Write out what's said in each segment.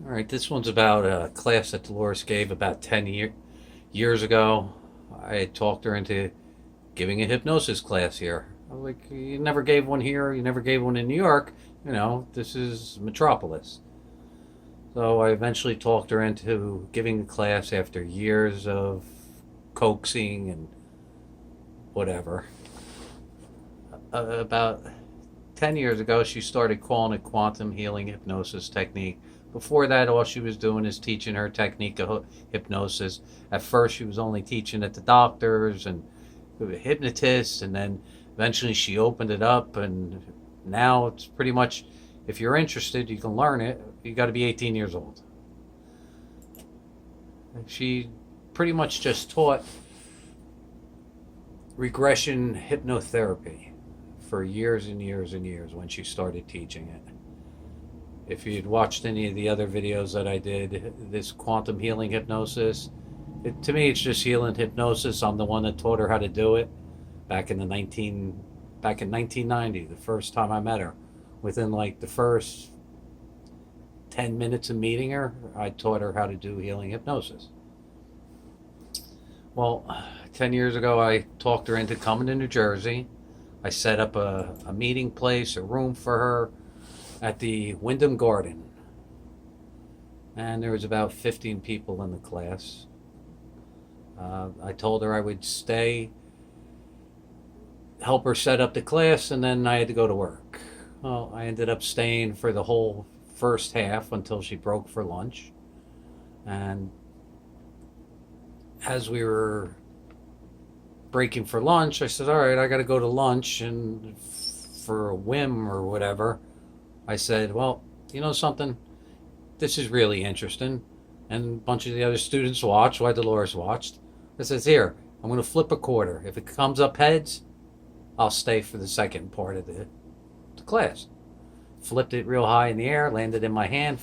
All right, this one's about a class that Dolores gave about 10 years ago. I had talked her into giving a hypnosis class here. I was like, you never gave one here, you never gave one in New York. This is Metropolis. So I eventually talked her into giving a class after years of coaxing and whatever. About 10 years ago, she started calling it quantum healing hypnosis technique. Before that, all she was doing is teaching her technique of hypnosis. At first, she was only teaching it to doctors and hypnotists, and then eventually she opened it up, and now it's pretty much, if you're interested, you can learn it. You got to be 18 years old. She pretty much just taught regression hypnotherapy for years and years and years when she started teaching it. If you'd watched any of the other videos that I did, this quantum healing hypnosis, to me it's just healing hypnosis. I'm the one that taught her how to do it back in 1990, the first time I met her. Within like the first 10 minutes of meeting her, I taught her how to do healing hypnosis. Well, 10 years ago, I talked her into coming to New Jersey. I set up a meeting place, a room for her at the Wyndham Garden. And there was about 15 people in the class. I told her I would stay, help her set up the class, and then I had to go to work. Well, I ended up staying for the whole first half until she broke for lunch. And as we were breaking for lunch, I said, all right, I got to go to lunch. And for a whim or whatever, I said, well, you know something? This is really interesting. And a bunch of the other students watched while Dolores watched. I says, here, I'm going to flip a quarter. If it comes up heads, I'll stay for the second part of the class. Flipped it real high in the air, landed in my hand,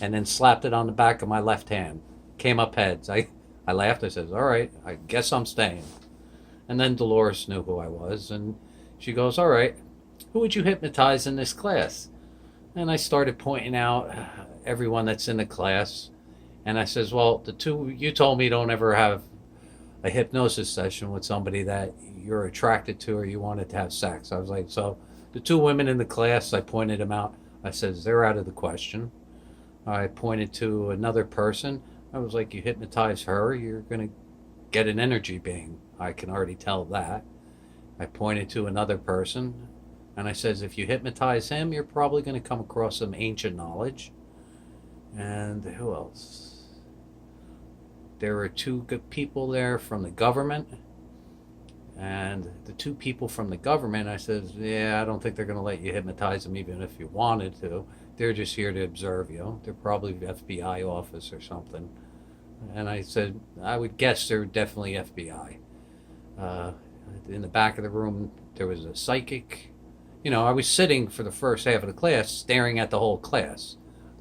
and then slapped it on the back of my left hand. Came up heads. I laughed. I said, all right, I guess I'm staying. And then Dolores knew who I was, and she goes, all right, who would you hypnotize in this class? And I started pointing out everyone that's in the class. And I says, well, the two, you told me don't ever have a hypnosis session with somebody that you're attracted to or you wanted to have sex. I was like, so the two women in the class, I pointed them out. I says, they're out of the question. I pointed to another person. I was like, you hypnotize her, you're going to get an energy being. I can already tell that. I pointed to another person. And I says, if you hypnotize him, you're probably going to come across some ancient knowledge. And who else? There were two good people there from the government. And the two people from the government, I says, yeah, I don't think they're going to let you hypnotize them even if you wanted to. They're just here to observe you. They're probably FBI office or something. And I said, I would guess they're definitely FBI. In the back of the room, there was a psychic. I was sitting for the first half of the class, staring at the whole class,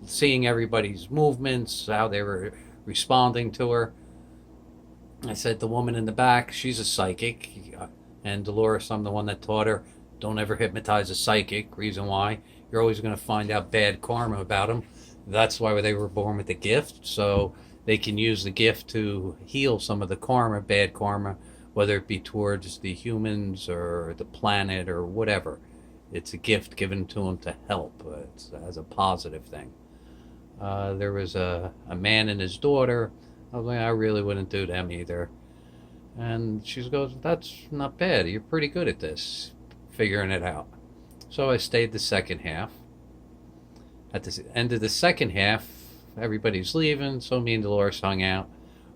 seeing everybody's movements, how they were responding to her. I said, the woman in the back, she's a psychic. And Dolores, I'm the one that taught her, don't ever hypnotize a psychic. Reason why? You're always going to find out bad karma about them. That's why they were born with the gift. So they can use the gift to heal some of the karma, bad karma, whether it be towards the humans or the planet or whatever. It's a gift given to them to help. It's as a positive thing. There was a man and his daughter. I was like, I really wouldn't do them either. And she goes, that's not bad. You're pretty good at this, figuring it out. So I stayed the second half. At the end of the second half, everybody's leaving, so me and Dolores hung out.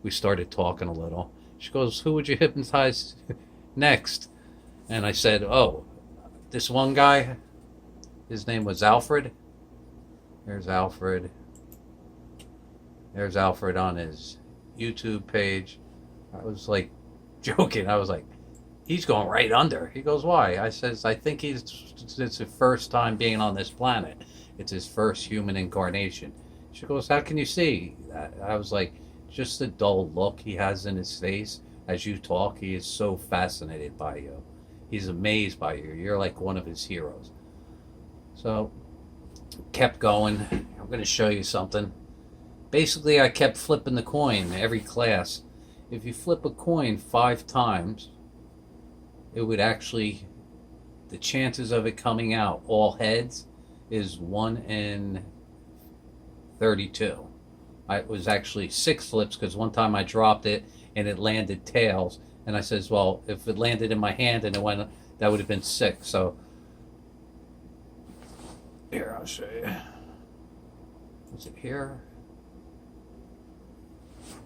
We started talking a little. She goes, who would you hypnotize next? And I said, oh, this one guy, his name was Alfred. There's Alfred. There's Alfred on his YouTube page. I was like joking. I was like, he's going right under. He goes, why? I says, I think it's his first time being on this planet. It's his first human incarnation. She goes, how can you see that? I was like, just the dull look he has in his face as you talk. He is so fascinated by you. He's amazed by you. You're like one of his heroes. So, kept going. I'm going to show you something. Basically, I kept flipping the coin every class. If you flip a coin 5 times, it would actually, the chances of it coming out all heads is 1 in 32. It was actually 6 flips because one time I dropped it and it landed tails. And I says, well, if it landed in my hand and it went, that would have been 6. So here, I'll show you. Is it here?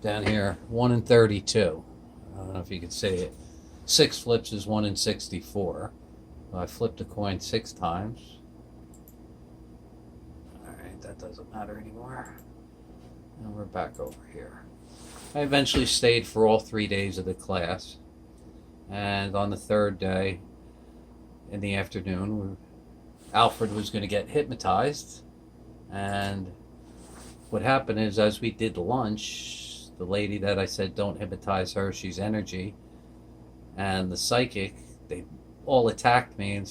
Down here, 1 in 32. I don't know if you can see it. 6 flips is 1 in 64. I flipped a coin 6 times. Alright, that doesn't matter anymore. And we're back over here. I eventually stayed for all 3 days of the class. And on the 3rd day, in the afternoon, Alfred was going to get hypnotized. And what happened is, as we did lunch, the lady that I said don't hypnotize her, she's energy, and the psychic, they all attacked me and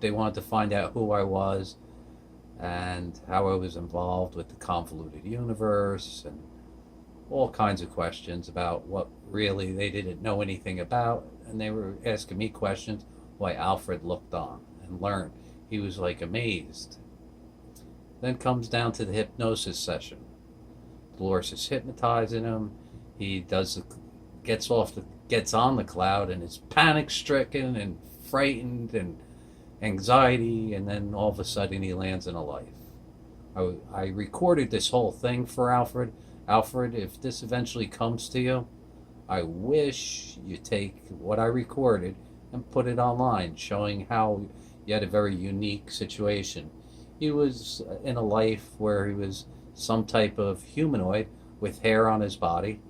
they wanted to find out who I was and how I was involved with the convoluted universe and all kinds of questions about what really they didn't know anything about, and they were asking me questions why Alfred looked on and learned. He was like amazed. Then comes down to the hypnosis session. Dolores is hypnotizing him. He gets on the cloud and is panic stricken and frightened and anxiety, and then all of a sudden he lands in a life. I recorded this whole thing for Alfred. Alfred, if this eventually comes to you, I wish you take what I recorded and put it online, showing how you had a very unique situation. He was in a life where he was some type of humanoid with hair on his body.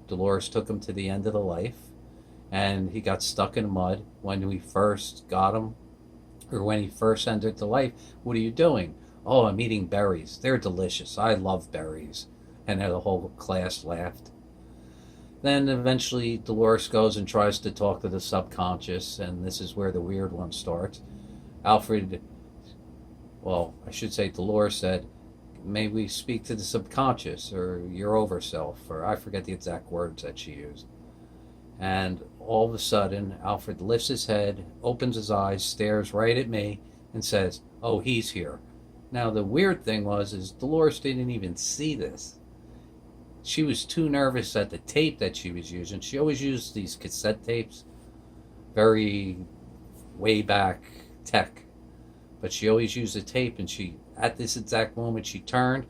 Dolores took him to the end of the life, and he got stuck in mud when we first got him, or when he first entered the life. What are you doing? Oh, I'm eating berries. They're delicious. I love berries. And the whole class laughed. Then eventually Dolores goes and tries to talk to the subconscious, and this is where the weird one starts. Alfred, well, I should say Dolores said, may we speak to the subconscious, or your overself, or I forget the exact words that she used. And all of a sudden, Alfred lifts his head, opens his eyes, stares right at me, and says, oh, he's here. Now, the weird thing is Dolores didn't even see this. She was too nervous at the tape that she was using. She always used these cassette tapes, very way back tech. But she always used a tape, and at this exact moment, she turned,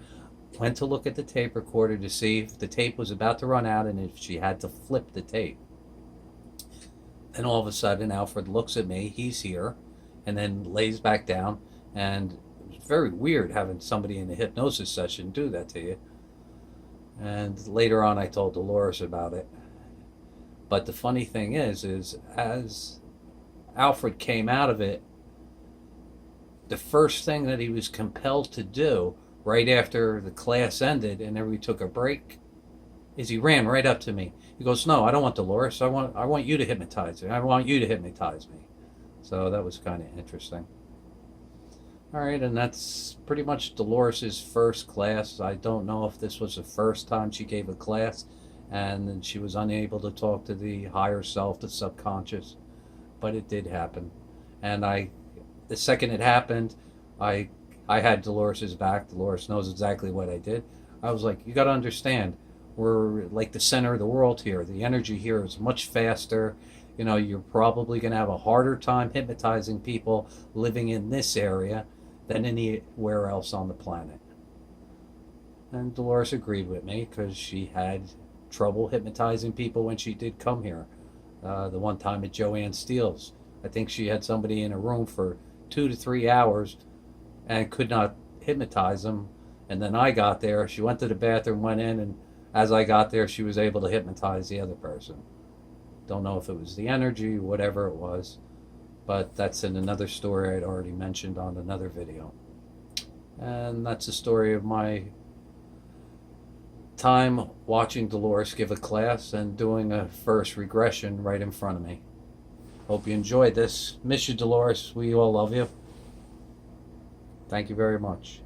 went to look at the tape recorder to see if the tape was about to run out and if she had to flip the tape. Then all of a sudden, Alfred looks at me, he's here, and then lays back down. And it's very weird having somebody in a hypnosis session do that to you. And later on, I told Dolores about it. But the funny thing is as Alfred came out of it, the first thing that he was compelled to do right after the class ended and then we took a break is he ran right up to me. He goes, no, I don't want Dolores. I want you to hypnotize me. I want you to hypnotize me. So that was kind of interesting. All right, and that's pretty much Dolores' first class. I don't know if this was the first time she gave a class and she was unable to talk to the higher self, the subconscious, but it did happen. And the second it happened, I had Dolores' back. Dolores knows exactly what I did. I was like, you got to understand, we're like the center of the world here. The energy here is much faster. You know, you're probably going to have a harder time hypnotizing people living in this area than anywhere else on the planet. And Dolores agreed with me because she had trouble hypnotizing people when she did come here. The one time at Joanne Steele's, I think she had somebody in a room for 2 to 3 hours and could not hypnotize them. And then I got there, she went to the bathroom, went in, and as I got there, she was able to hypnotize the other person. Don't know if it was the energy, whatever it was, but that's in another story I'd already mentioned on another video. And that's the story of my time watching Dolores give a class and doing a first regression right in front of me. Hope you enjoyed this. Miss you, Dolores. We all love you. Thank you very much.